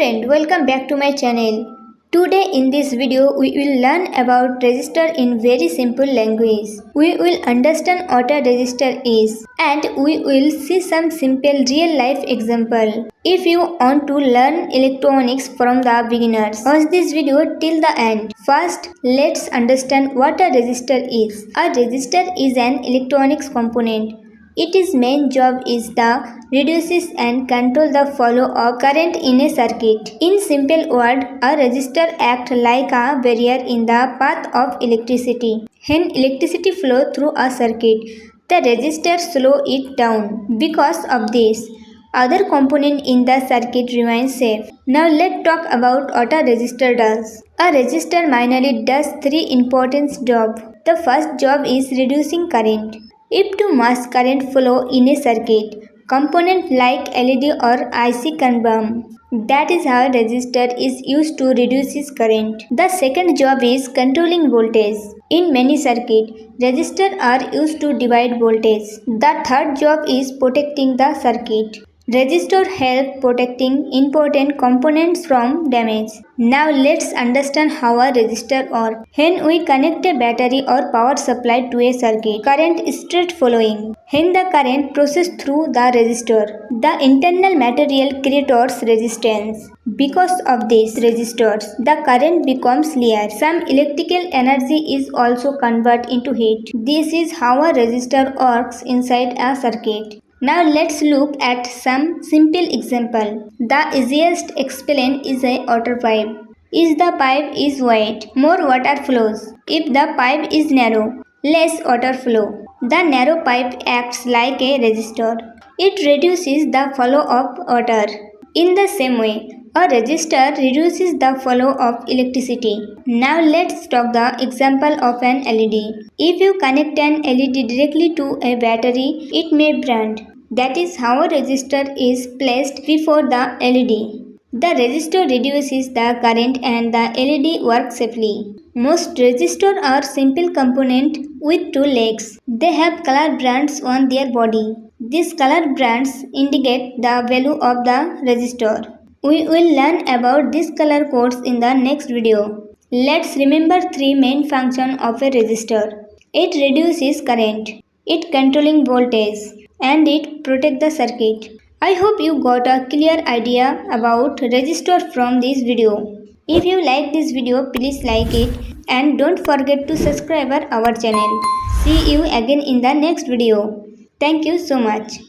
friend, welcome back to my channel. Today in this video we will learn about register in very simple language. We will understand what a register is and we will see some simple real life example. If you want to learn electronics from the beginners, watch this video till the end. First, let's understand what a register is. A register is an electronics component. Its main job is to reduce and control the flow of current in a circuit. In simple words, a resistor acts like a barrier in the path of electricity. When electricity flows through a circuit, the resistor slows it down. Because of this, other component in the circuit remains safe. Now let's talk about what a resistor does. A resistor mainly does three important jobs. The first job is reducing current. If too much current flow in a circuit, component like LED or IC can burn. That is how resistor is used to reduce current. The second job is controlling voltage. In many circuits, resistors are used to divide voltage. The third job is protecting the circuit. Resistors help protecting important components from damage. Now let's understand how a resistor works. When we connect a battery or power supply to a circuit, current is straight flowing. When the current passes through the resistor, the internal material creates resistance. Because of these resistors, the current becomes linear. Some electrical energy is also converted into heat. This is how a resistor works inside a circuit. Now let's look at some simple example. The easiest explain is a water pipe. If the pipe is wide, more water flows. If the pipe is narrow, less water flow. The narrow pipe acts like a resistor. It reduces the flow of water. In the same way, a resistor reduces the flow of electricity. Now let's talk the example of an LED. If you connect an LED directly to a battery, it may burn. That is how a resistor is placed before the LED. The resistor reduces the current and the LED works safely. Most resistors are simple components with two legs. They have color bands on their body. These color bands indicate the value of the resistor. We will learn about these color codes in the next video. Let's remember three main functions of a resistor. It reduces current, it controlling voltage, and it protects the circuit. I hope you got a clear idea about resistor from this video. If you like this video, please like it and don't forget to subscribe our channel. See you again in the next video. Thank you so much.